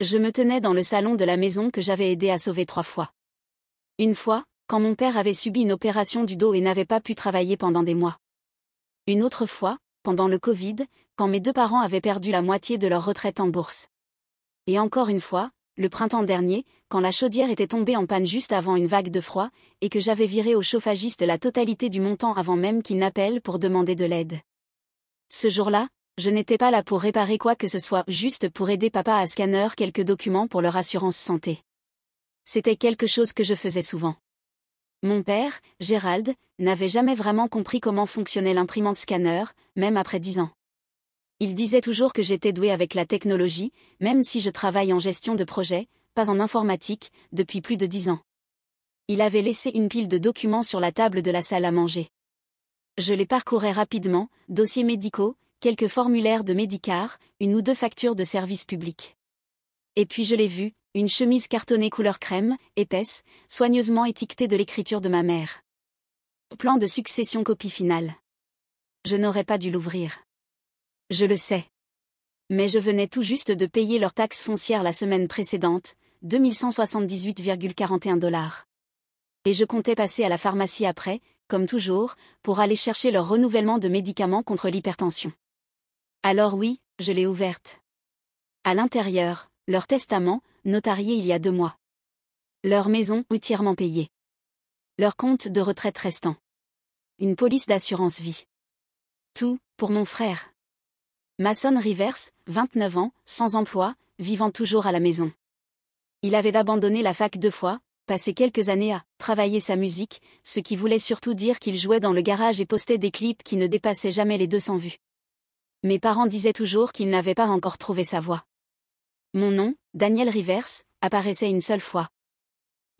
Je me tenais dans le salon de la maison que j'avais aidé à sauver 3 fois. Une fois, quand mon père avait subi une opération du dos et n'avait pas pu travailler pendant des mois. Une autre fois, pendant le Covid, quand mes 2 parents avaient perdu la moitié de leur retraite en bourse. Et encore une fois, le printemps dernier, quand la chaudière était tombée en panne juste avant une vague de froid, et que j'avais viré au chauffagiste la totalité du montant avant même qu'il n'appelle pour demander de l'aide. Ce jour-là, je n'étais pas là pour réparer quoi que ce soit, juste pour aider papa à scanner quelques documents pour leur assurance santé. C'était quelque chose que je faisais souvent. Mon père, Gérald, n'avait jamais vraiment compris comment fonctionnait l'imprimante scanner, même après 10 ans. Il disait toujours que j'étais douée avec la technologie, même si je travaille en gestion de projet, pas en informatique, depuis plus de 10 ans. Il avait laissé une pile de documents sur la table de la salle à manger. Je les parcourais rapidement, dossiers médicaux, quelques formulaires de Médicare, 1 ou 2 factures de services publics. Et puis je l'ai vu, une chemise cartonnée couleur crème, épaisse, soigneusement étiquetée de l'écriture de ma mère. Plan de succession copie finale. Je n'aurais pas dû l'ouvrir. Je le sais. Mais je venais tout juste de payer leur taxe foncière la semaine précédente, 2178,41 $. Et je comptais passer à la pharmacie après, comme toujours, pour aller chercher leur renouvellement de médicaments contre l'hypertension. Alors oui, je l'ai ouverte. À l'intérieur, leur testament, notarié il y a 2 mois. Leur maison, entièrement payée. Leur compte de retraite restant. Une police d'assurance vie. Tout, pour mon frère. Mason Rivers, 29 ans, sans emploi, vivant toujours à la maison. Il avait abandonné la fac 2 fois, passé quelques années à travailler sa musique, ce qui voulait surtout dire qu'il jouait dans le garage et postait des clips qui ne dépassaient jamais les 200 vues. Mes parents disaient toujours qu'il n'avait pas encore trouvé sa voie. Mon nom, Daniel Rivers, apparaissait une seule fois.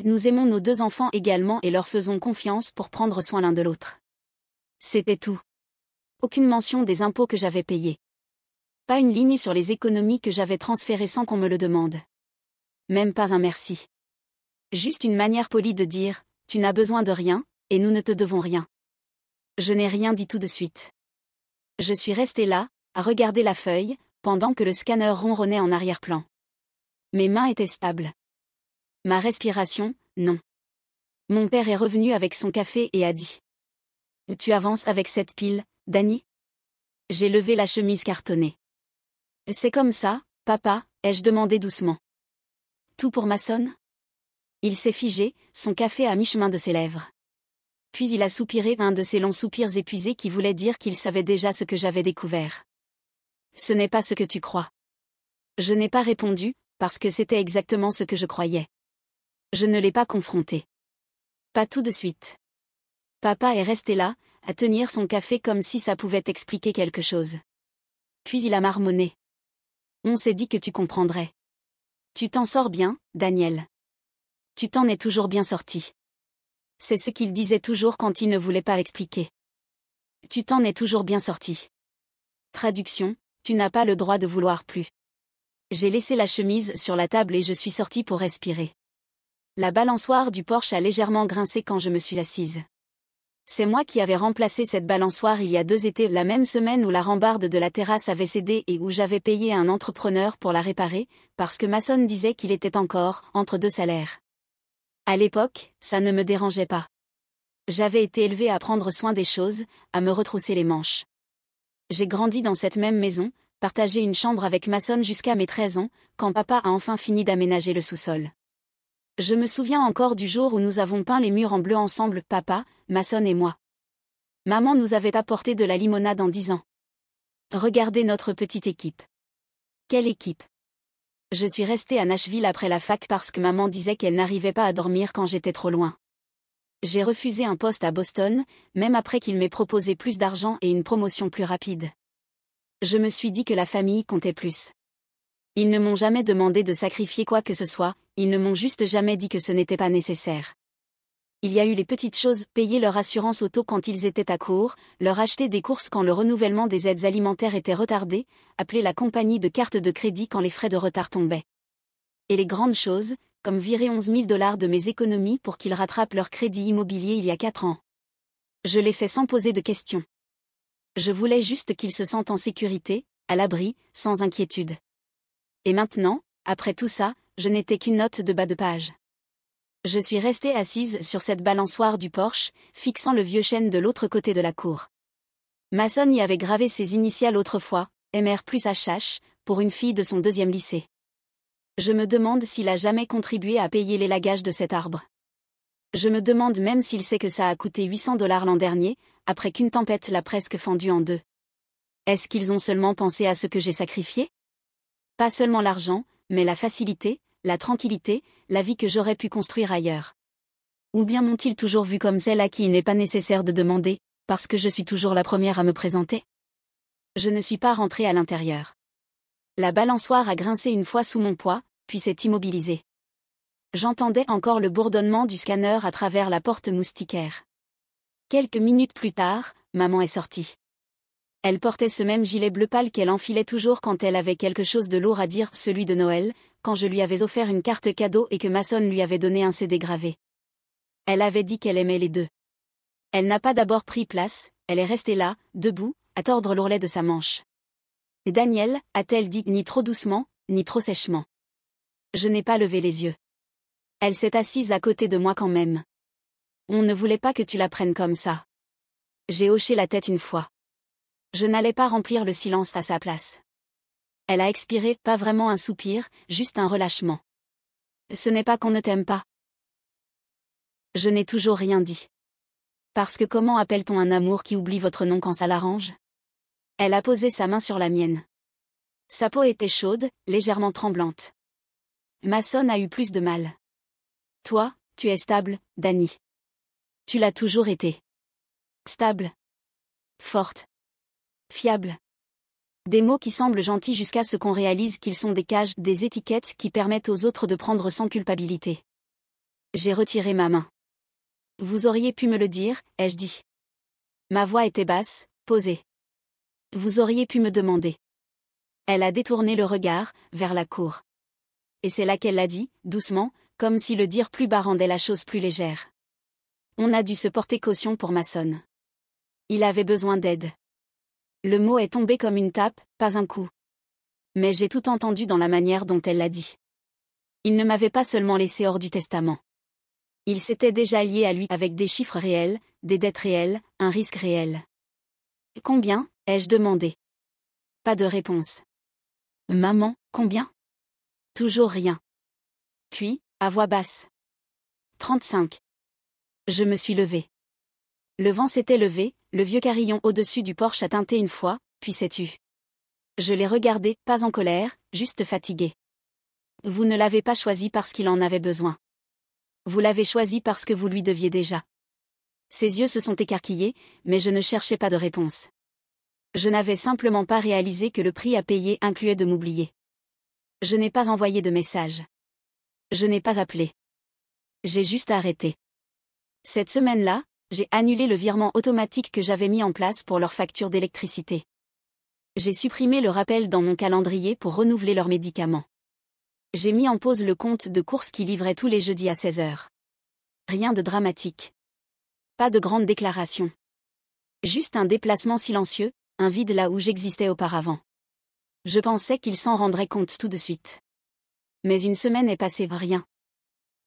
Nous aimons nos 2 enfants également et leur faisons confiance pour prendre soin l'un de l'autre. C'était tout. Aucune mention des impôts que j'avais payés. Pas une ligne sur les économies que j'avais transférées sans qu'on me le demande. Même pas un merci. Juste une manière polie de dire, tu n'as besoin de rien, et nous ne te devons rien. Je n'ai rien dit tout de suite. Je suis restée là, à regarder la feuille, pendant que le scanner ronronnait en arrière-plan. Mes mains étaient stables. Ma respiration, non. Mon père est revenu avec son café et a dit. Tu avances avec cette pile, Danny ? J'ai levé la chemise cartonnée. C'est comme ça, papa, ai-je demandé doucement. Tout pour Mason ? Il s'est figé, son café à mi-chemin de ses lèvres. Puis il a soupiré, un de ces longs soupirs épuisés qui voulait dire qu'il savait déjà ce que j'avais découvert. Ce n'est pas ce que tu crois. Je n'ai pas répondu, parce que c'était exactement ce que je croyais. Je ne l'ai pas confronté. Pas tout de suite. Papa est resté là, à tenir son café comme si ça pouvait expliquer quelque chose. Puis il a marmonné. On s'est dit que tu comprendrais. Tu t'en sors bien, Daniel. Tu t'en es toujours bien sorti. C'est ce qu'il disait toujours quand il ne voulait pas expliquer. Tu t'en es toujours bien sorti. Traduction, tu n'as pas le droit de vouloir plus. J'ai laissé la chemise sur la table et je suis sortie pour respirer. La balançoire du porche a légèrement grincé quand je me suis assise. C'est moi qui avais remplacé cette balançoire il y a 2 étés, la même semaine où la rambarde de la terrasse avait cédé et où j'avais payé un entrepreneur pour la réparer, parce que Mason disait qu'il était encore entre 2 salaires. À l'époque, ça ne me dérangeait pas. J'avais été élevée à prendre soin des choses, à me retrousser les manches. J'ai grandi dans cette même maison, partagé une chambre avec Mason jusqu'à mes 13 ans, quand papa a enfin fini d'aménager le sous-sol. Je me souviens encore du jour où nous avons peint les murs en bleu ensemble, papa, Mason et moi. Maman nous avait apporté de la limonade en disant. Regardez notre petite équipe. Quelle équipe ? Je suis restée à Nashville après la fac parce que maman disait qu'elle n'arrivait pas à dormir quand j'étais trop loin. J'ai refusé un poste à Boston, même après qu'il m'ait proposé plus d'argent et une promotion plus rapide. Je me suis dit que la famille comptait plus. Ils ne m'ont jamais demandé de sacrifier quoi que ce soit, ils ne m'ont juste jamais dit que ce n'était pas nécessaire. Il y a eu les petites choses, payer leur assurance auto quand ils étaient à court, leur acheter des courses quand le renouvellement des aides alimentaires était retardé, appeler la compagnie de carte de crédit quand les frais de retard tombaient. Et les grandes choses, comme virer 11 000 $ de mes économies pour qu'ils rattrapent leur crédit immobilier il y a 4 ans. Je l'ai fait sans poser de questions. Je voulais juste qu'ils se sentent en sécurité, à l'abri, sans inquiétude. Et maintenant, Après tout ça, je n'étais qu'une note de bas de page. Je suis restée assise sur cette balançoire du porche, fixant le vieux chêne de l'autre côté de la cour. Mason y avait gravé ses initiales autrefois, MR plus HH, pour une fille de son 2e lycée. Je me demande s'il a jamais contribué à payer l'élagage de cet arbre. Je me demande même s'il sait que ça a coûté $800 l'an dernier, après qu'une tempête l'a presque fendu en deux. Est-ce qu'ils ont seulement pensé à ce que j'ai sacrifié? Pas seulement l'argent, mais la facilité, la tranquillité, la vie que j'aurais pu construire ailleurs. Ou bien m'ont-ils toujours vu comme celle à qui il n'est pas nécessaire de demander, parce que je suis toujours la première à me présenter? Je ne suis pas rentrée à l'intérieur. La balançoire a grincé une fois sous mon poids, puis s'est immobilisée. J'entendais encore le bourdonnement du scanner à travers la porte moustiquaire. Quelques minutes plus tard, maman est sortie. Elle portait ce même gilet bleu pâle qu'elle enfilait toujours quand elle avait quelque chose de lourd à dire, celui de Noël, quand je lui avais offert une carte cadeau et que Mason lui avait donné un CD gravé. Elle avait dit qu'elle aimait les deux. Elle n'a pas d'abord pris place, elle est restée là, debout, à tordre l'ourlet de sa manche. Et Daniel, a-t-elle dit ni trop doucement, ni trop sèchement. Je n'ai pas levé les yeux. Elle s'est assise à côté de moi quand même. On ne voulait pas que tu la prennes comme ça. J'ai hoché la tête une fois. Je n'allais pas remplir le silence à sa place. Elle a expiré, pas vraiment un soupir, juste un relâchement. Ce n'est pas qu'on ne t'aime pas. Je n'ai toujours rien dit. Parce que comment appelle-t-on un amour qui oublie votre nom quand ça l'arrange? Elle a posé sa main sur la mienne. Sa peau était chaude, légèrement tremblante. Mason a eu plus de mal. Toi, tu es stable, Dani. Tu l'as toujours été. Stable. Forte. Fiable. Des mots qui semblent gentils jusqu'à ce qu'on réalise qu'ils sont des cages, des étiquettes qui permettent aux autres de prendre sans culpabilité. J'ai retiré ma main. Vous auriez pu me le dire, ai-je dit. Ma voix était basse, posée. Vous auriez pu me demander. Elle a détourné le regard, vers la cour. Et c'est là qu'elle l'a dit, doucement, comme si le dire plus bas rendait la chose plus légère. On a dû se porter caution pour Mason. Il avait besoin d'aide. Le mot est tombé comme une tape, pas un coup. Mais j'ai tout entendu dans la manière dont elle l'a dit. Il ne m'avait pas seulement laissé hors du testament. Il s'était déjà lié à lui avec des chiffres réels, des dettes réelles, un risque réel. Combien, ai-je demandé. Pas de réponse. Maman, combien? Toujours rien. Puis, à voix basse. 35. Je me suis levée. Le vent s'était levé, le vieux carillon au-dessus du porche a tinté une fois, puis s'est tu. Je l'ai regardé, pas en colère, juste fatigué. Vous ne l'avez pas choisi parce qu'il en avait besoin. Vous l'avez choisi parce que vous lui deviez déjà. Ses yeux se sont écarquillés, mais je ne cherchais pas de réponse. Je n'avais simplement pas réalisé que le prix à payer incluait de m'oublier. Je n'ai pas envoyé de message. Je n'ai pas appelé. J'ai juste arrêté. Cette semaine-là, j'ai annulé le virement automatique que j'avais mis en place pour leur facture d'électricité. J'ai supprimé le rappel dans mon calendrier pour renouveler leurs médicaments. J'ai mis en pause le compte de courses qui livrait tous les jeudis à 16h. Rien de dramatique. Pas de grande déclaration. Juste un déplacement silencieux, un vide là où j'existais auparavant. Je pensais qu'ils s'en rendraient compte tout de suite. Mais une semaine est passée, rien.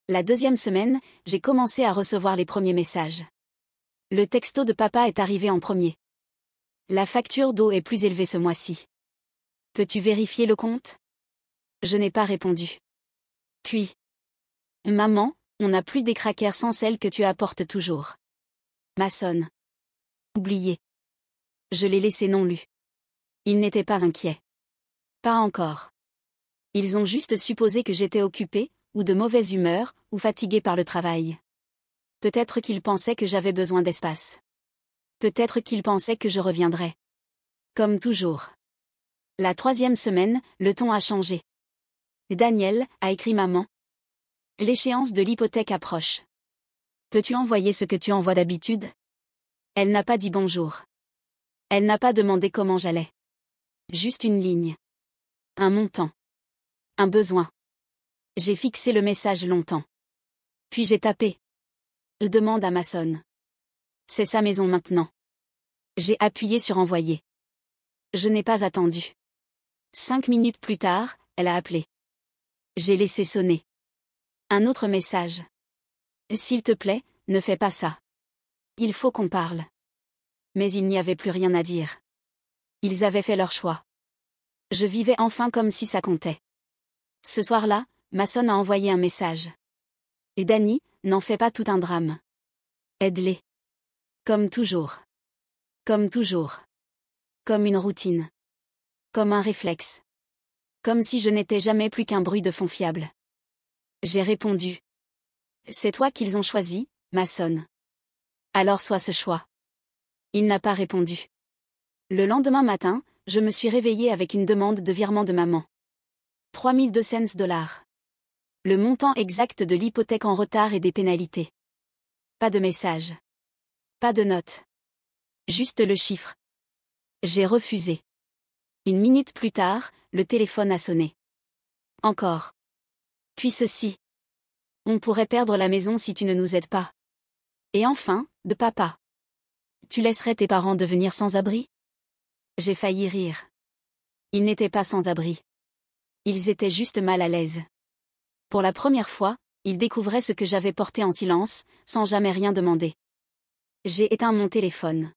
La 2e semaine, j'ai commencé à recevoir les premiers messages. Le texto de papa est arrivé en premier. La facture d'eau est plus élevée ce mois-ci. Peux-tu vérifier le compte? Je n'ai pas répondu. Puis. Maman, on n'a plus des crackers sans sel que tu apportes toujours. Mason. Oublié. Je l'ai laissé non lu. Ils n'étaient pas inquiets. Pas encore. Ils ont juste supposé que j'étais occupée, ou de mauvaise humeur, ou fatiguée par le travail. Peut-être qu'ils pensaient que j'avais besoin d'espace. Peut-être qu'ils pensaient que je reviendrais. Comme toujours. La 3e semaine, le ton a changé. Daniel, a écrit maman. L'échéance de l'hypothèque approche. Peux-tu envoyer ce que tu envoies d'habitude? Elle n'a pas dit bonjour. Elle n'a pas demandé comment j'allais. Juste une ligne. Un montant. Un besoin. J'ai fixé le message longtemps. Puis j'ai tapé. Demande à Mason. C'est sa maison maintenant. J'ai appuyé sur envoyer. Je n'ai pas attendu. 5 minutes plus tard, elle a appelé. J'ai laissé sonner. Un autre message. S'il te plaît, ne fais pas ça. Il faut qu'on parle. Mais il n'y avait plus rien à dire. Ils avaient fait leur choix. Je vivais enfin comme si ça comptait. Ce soir-là, Mason a envoyé un message. Et Danny, n'en fais pas tout un drame. Aide-les. Comme toujours. Comme toujours. Comme une routine. Comme un réflexe. Comme si je n'étais jamais plus qu'un bruit de fond fiable. J'ai répondu. C'est toi qu'ils ont choisi, Mason. Alors sois ce choix. Il n'a pas répondu. Le lendemain matin, je me suis réveillée avec une demande de virement de maman. 3200 dollars. Le montant exact de l'hypothèque en retard et des pénalités. Pas de message. Pas de note. Juste le chiffre. J'ai refusé. Une minute plus tard, le téléphone a sonné. Encore. Puis ceci. On pourrait perdre la maison si tu ne nous aides pas. Et enfin, de papa. Tu laisserais tes parents devenir sans abri? J'ai failli rire. Ils n'étaient pas sans abri. Ils étaient juste mal à l'aise. Pour la première fois, ils découvraient ce que j'avais porté en silence, sans jamais rien demander. J'ai éteint mon téléphone.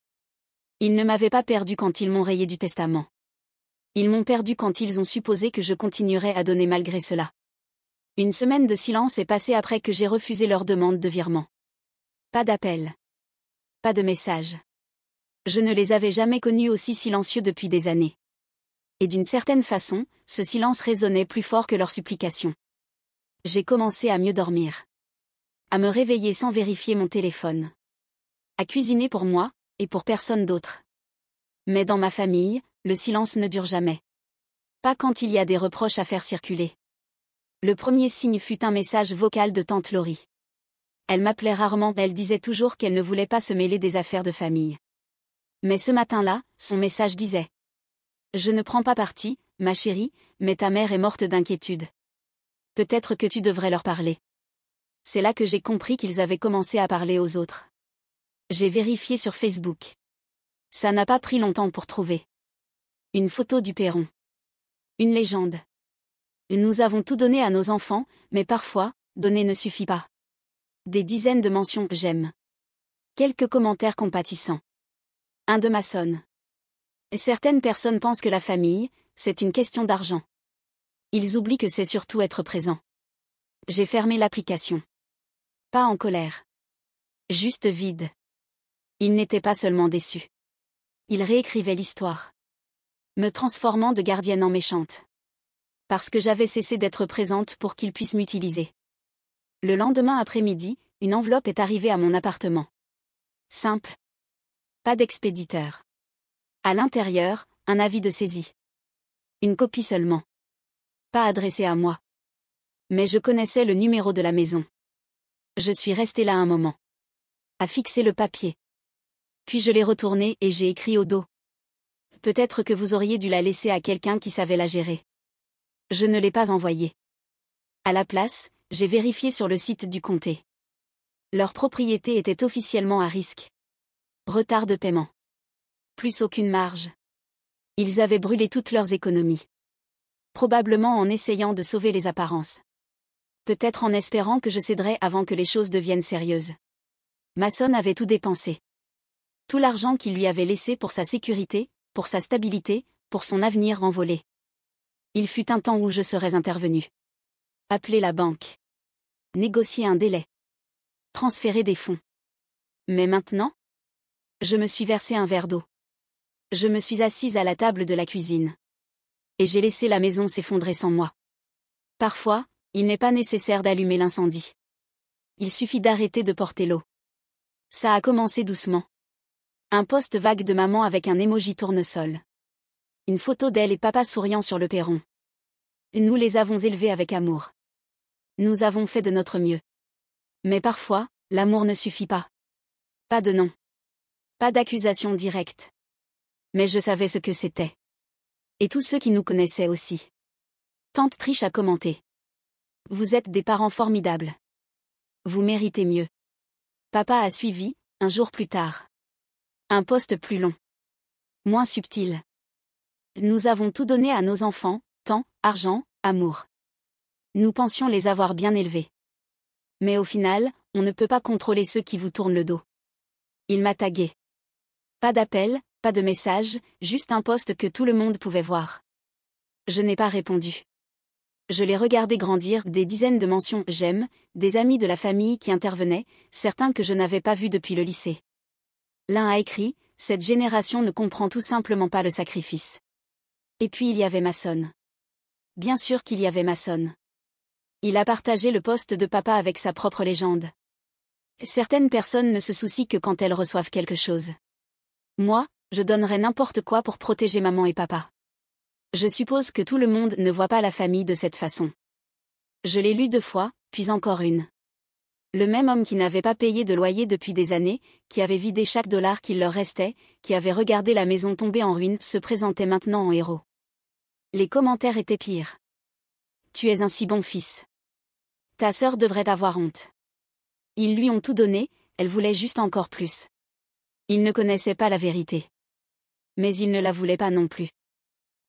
Ils ne m'avaient pas perdu quand ils m'ont rayé du testament. Ils m'ont perdu quand ils ont supposé que je continuerais à donner malgré cela. Une semaine de silence est passée après que j'ai refusé leur demande de virement. Pas d'appel. Pas de message. Je ne les avais jamais connus aussi silencieux depuis des années. Et d'une certaine façon, ce silence résonnait plus fort que leurs supplications. J'ai commencé à mieux dormir. À me réveiller sans vérifier mon téléphone. À cuisiner pour moi, et pour personne d'autre. Mais dans ma famille, le silence ne dure jamais. Pas quand il y a des reproches à faire circuler. Le premier signe fut un message vocal de tante Laurie. Elle m'appelait rarement, elle disait toujours qu'elle ne voulait pas se mêler des affaires de famille. Mais ce matin-là, son message disait: Je ne prends pas parti, ma chérie, mais ta mère est morte d'inquiétude. Peut-être que tu devrais leur parler. C'est là que j'ai compris qu'ils avaient commencé à parler aux autres. J'ai vérifié sur Facebook. Ça n'a pas pris longtemps pour trouver. Une photo du perron. Une légende. Nous avons tout donné à nos enfants, mais parfois, donner ne suffit pas. Des dizaines de mentions j'aime. Quelques commentaires compatissants. Un de Mason. Certaines personnes pensent que la famille, c'est une question d'argent. Ils oublient que c'est surtout être présent. J'ai fermé l'application. Pas en colère. Juste vide. Il n'était pas seulement déçu. Il réécrivait l'histoire. Me transformant de gardienne en méchante. Parce que j'avais cessé d'être présente pour qu'il puisse m'utiliser. Le lendemain après-midi, une enveloppe est arrivée à mon appartement. Simple. Pas d'expéditeur. À l'intérieur, un avis de saisie. Une copie seulement. Pas adressée à moi. Mais je connaissais le numéro de la maison. Je suis restée là un moment. À fixer le papier. Puis je l'ai retourné et j'ai écrit au dos. Peut-être que vous auriez dû la laisser à quelqu'un qui savait la gérer. Je ne l'ai pas envoyée. À la place, j'ai vérifié sur le site du comté. Leur propriété était officiellement à risque. Retard de paiement. Plus aucune marge. Ils avaient brûlé toutes leurs économies. Probablement en essayant de sauver les apparences. Peut-être en espérant que je céderais avant que les choses deviennent sérieuses. Mason avait tout dépensé. Tout l'argent qu'il lui avait laissé pour sa sécurité, pour sa stabilité, pour son avenir envolé. Il fut un temps où je serais intervenu. Appeler la banque. Négocier un délai. Transférer des fonds. Mais maintenant? Je me suis versé un verre d'eau. Je me suis assise à la table de la cuisine. Et j'ai laissé la maison s'effondrer sans moi. Parfois, il n'est pas nécessaire d'allumer l'incendie. Il suffit d'arrêter de porter l'eau. Ça a commencé doucement. Un post vague de maman avec un emoji tournesol. Une photo d'elle et papa souriant sur le perron. Nous les avons élevés avec amour. Nous avons fait de notre mieux. Mais parfois, l'amour ne suffit pas. Pas de nom. Pas d'accusation directe. Mais je savais ce que c'était. Et tous ceux qui nous connaissaient aussi. Tante Trish a commenté. Vous êtes des parents formidables. Vous méritez mieux. Papa a suivi, un jour plus tard. Un poste plus long. Moins subtil. Nous avons tout donné à nos enfants, temps, argent, amour. Nous pensions les avoir bien élevés. Mais au final, on ne peut pas contrôler ceux qui vous tournent le dos. Il m'a tagué. Pas d'appel, pas de message, juste un post que tout le monde pouvait voir. Je n'ai pas répondu. Je l'ai regardé grandir, des dizaines de mentions « j'aime », des amis de la famille qui intervenaient, certains que je n'avais pas vus depuis le lycée. L'un a écrit « Cette génération ne comprend tout simplement pas le sacrifice ». Et puis il y avait Mason. Bien sûr qu'il y avait Mason. Il a partagé le post de papa avec sa propre légende. Certaines personnes ne se soucient que quand elles reçoivent quelque chose. Moi, je donnerais n'importe quoi pour protéger maman et papa. Je suppose que tout le monde ne voit pas la famille de cette façon. Je l'ai lu 2 fois, puis encore une. Le même homme qui n'avait pas payé de loyer depuis des années, qui avait vidé chaque dollar qu'il leur restait, qui avait regardé la maison tomber en ruine, se présentait maintenant en héros. Les commentaires étaient pires. Tu es un si bon fils. Ta sœur devrait avoir honte. Ils lui ont tout donné, elle voulait juste encore plus. Il ne connaissait pas la vérité. Mais il ne la voulait pas non plus.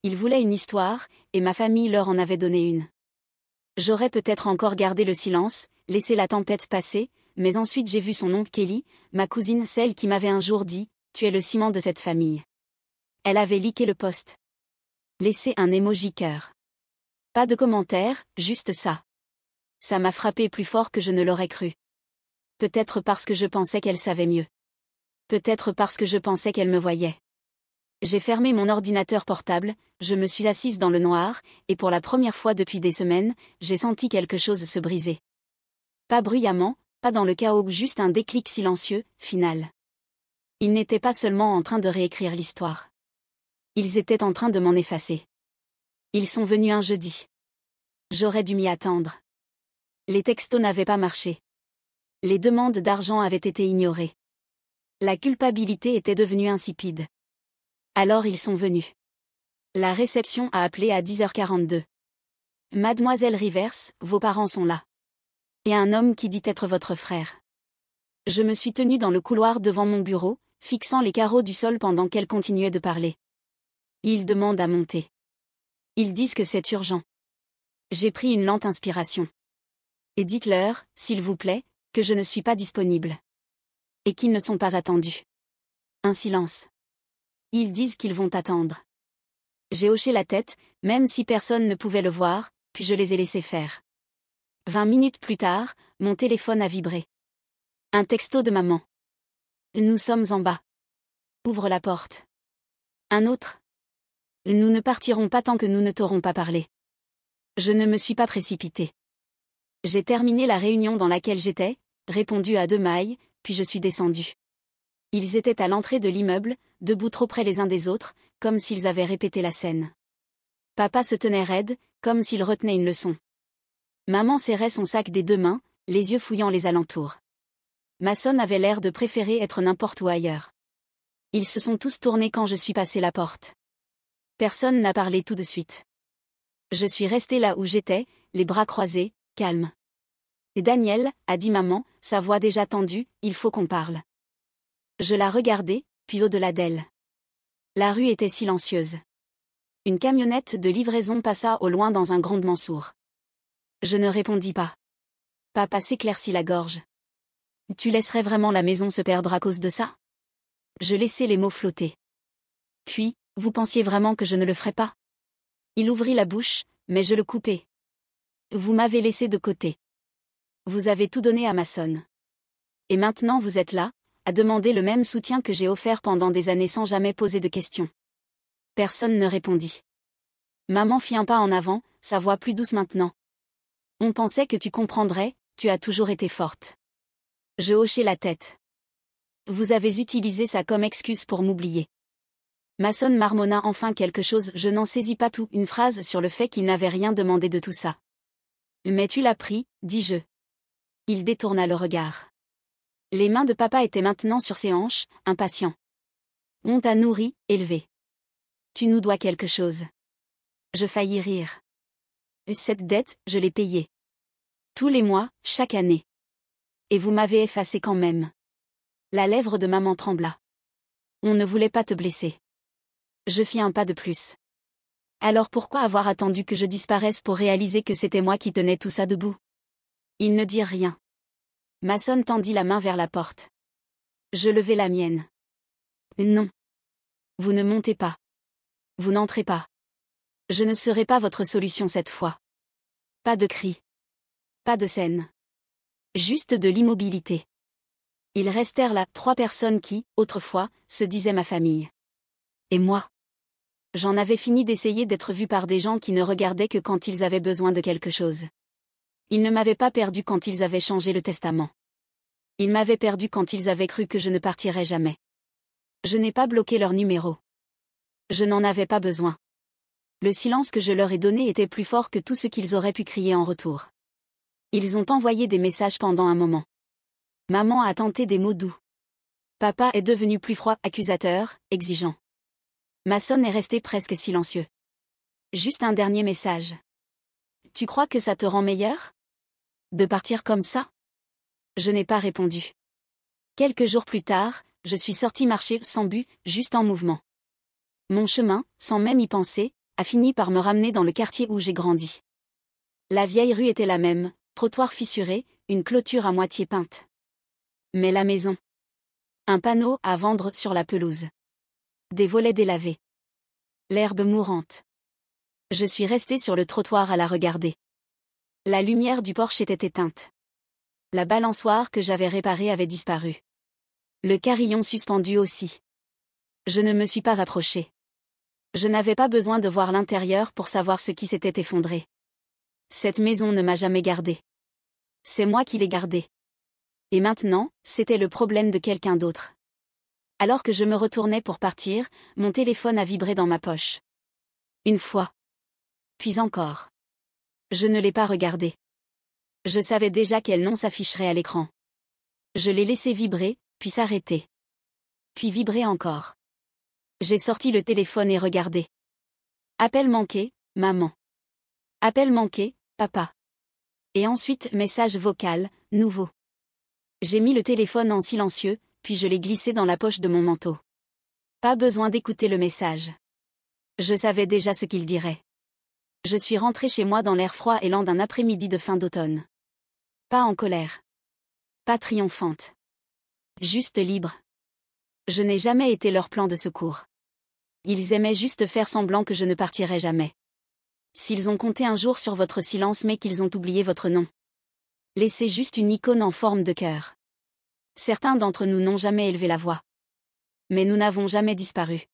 Il voulait une histoire, et ma famille leur en avait donné une. J'aurais peut-être encore gardé le silence, laissé la tempête passer, mais ensuite j'ai vu son oncle Kelly, ma cousine, celle qui m'avait un jour dit « Tu es le ciment de cette famille ». Elle avait liké le post. Laissé un emoji cœur. Pas de commentaire, juste ça. Ça m'a frappé plus fort que je ne l'aurais cru. Peut-être parce que je pensais qu'elle savait mieux. Peut-être parce que je pensais qu'elle me voyait. J'ai fermé mon ordinateur portable, je me suis assise dans le noir, et pour la première fois depuis des semaines, j'ai senti quelque chose se briser. Pas bruyamment, pas dans le chaos, juste un déclic silencieux, final. Ils n'étaient pas seulement en train de réécrire l'histoire. Ils étaient en train de m'en effacer. Ils sont venus un jeudi. J'aurais dû m'y attendre. Les textos n'avaient pas marché. Les demandes d'argent avaient été ignorées. La culpabilité était devenue insipide. Alors ils sont venus. La réception a appelé à 10h42. Mademoiselle Rivers, vos parents sont là. Et un homme qui dit être votre frère. Je me suis tenue dans le couloir devant mon bureau, fixant les carreaux du sol pendant qu'elle continuait de parler. Ils demandent à monter. Ils disent que c'est urgent. J'ai pris une lente inspiration. Et dites-leur, s'il vous plaît, que je ne suis pas disponible. Et qu'ils ne sont pas attendus. Un silence. Ils disent qu'ils vont attendre. J'ai hoché la tête, même si personne ne pouvait le voir, puis je les ai laissés faire. 20 minutes plus tard, mon téléphone a vibré. Un texto de maman. Nous sommes en bas. Ouvre la porte. Un autre. Nous ne partirons pas tant que nous ne t'aurons pas parlé. Je ne me suis pas précipitée. J'ai terminé la réunion dans laquelle j'étais, répondu à 2 mails, puis je suis descendue. Ils étaient à l'entrée de l'immeuble, debout trop près les uns des autres, comme s'ils avaient répété la scène. Papa se tenait raide, comme s'il retenait une leçon. Maman serrait son sac des 2 mains, les yeux fouillant les alentours. Mason avait l'air de préférer être n'importe où ailleurs. Ils se sont tous tournés quand je suis passé la porte. Personne n'a parlé tout de suite. Je suis restée là où j'étais, les bras croisés, calme. Et Daniel, a dit maman, sa voix déjà tendue, il faut qu'on parle. Je la regardai, puis au-delà d'elle. La rue était silencieuse. Une camionnette de livraison passa au loin dans un grondement sourd. Je ne répondis pas. Papa s'éclaircit la gorge. Tu laisserais vraiment la maison se perdre à cause de ça? Je laissai les mots flotter. Puis, vous pensiez vraiment que je ne le ferais pas? Il ouvrit la bouche, mais je le coupai. Vous m'avez laissé de côté. Vous avez tout donné à Mason. Et maintenant vous êtes là, à demander le même soutien que j'ai offert pendant des années sans jamais poser de questions. Personne ne répondit. Maman fit un pas en avant, sa voix plus douce maintenant. On pensait que tu comprendrais, tu as toujours été forte. Je hochai la tête. Vous avez utilisé ça comme excuse pour m'oublier. Mason marmonna enfin quelque chose, je n'en saisis pas tout, une phrase sur le fait qu'il n'avait rien demandé de tout ça. Mais tu l'as pris, dis-je. Il détourna le regard. Les mains de papa étaient maintenant sur ses hanches, impatient. On t'a nourri, élevé. Tu nous dois quelque chose. Je faillis rire. Cette dette, je l'ai payée. Tous les mois, chaque année. Et vous m'avez effacé quand même. La lèvre de maman trembla. On ne voulait pas te blesser. Je fis un pas de plus. Alors pourquoi avoir attendu que je disparaisse pour réaliser que c'était moi qui tenais tout ça debout? Ils ne dirent rien. Mason tendit la main vers la porte. Je levai la mienne. Non. Vous ne montez pas. Vous n'entrez pas. Je ne serai pas votre solution cette fois. Pas de cris. Pas de scène. Juste de l'immobilité. Ils restèrent là, 3 personnes qui, autrefois, se disaient ma famille. Et moi? J'en avais fini d'essayer d'être vu par des gens qui ne regardaient que quand ils avaient besoin de quelque chose. Ils ne m'avaient pas perdu quand ils avaient changé le testament. Ils m'avaient perdu quand ils avaient cru que je ne partirais jamais. Je n'ai pas bloqué leur numéro. Je n'en avais pas besoin. Le silence que je leur ai donné était plus fort que tout ce qu'ils auraient pu crier en retour. Ils ont envoyé des messages pendant un moment. Maman a tenté des mots doux. Papa est devenu plus froid, accusateur, exigeant. Mason est resté presque silencieux. Juste un dernier message. Tu crois que ça te rend meilleur? De partir comme ça? Je n'ai pas répondu. Quelques jours plus tard, je suis sorti marcher sans but, juste en mouvement. Mon chemin, sans même y penser, a fini par me ramener dans le quartier où j'ai grandi. La vieille rue était la même, trottoir fissuré, une clôture à moitié peinte. Mais la maison. Un panneau à vendre sur la pelouse. Des volets délavés. L'herbe mourante. Je suis resté sur le trottoir à la regarder. La lumière du porche était éteinte. La balançoire que j'avais réparée avait disparu. Le carillon suspendu aussi. Je ne me suis pas approché. Je n'avais pas besoin de voir l'intérieur pour savoir ce qui s'était effondré. Cette maison ne m'a jamais gardé. C'est moi qui l'ai gardée. Et maintenant, c'était le problème de quelqu'un d'autre. Alors que je me retournais pour partir, mon téléphone a vibré dans ma poche. Une fois. Puis encore. Je ne l'ai pas regardé. Je savais déjà quel nom s'afficherait à l'écran. Je l'ai laissé vibrer, puis s'arrêter. Puis vibrer encore. J'ai sorti le téléphone et regardé. Appel manqué, maman. Appel manqué, papa. Et ensuite message vocal, nouveau. J'ai mis le téléphone en silencieux, puis je l'ai glissé dans la poche de mon manteau. Pas besoin d'écouter le message. Je savais déjà ce qu'il dirait. Je suis rentrée chez moi dans l'air froid et lent d'un après-midi de fin d'automne. Pas en colère. Pas triomphante. Juste libre. Je n'ai jamais été leur plan de secours. Ils aimaient juste faire semblant que je ne partirais jamais. S'ils ont compté un jour sur votre silence mais qu'ils ont oublié votre nom. Laissez juste une icône en forme de cœur. Certains d'entre nous n'ont jamais élevé la voix. Mais nous n'avons jamais disparu.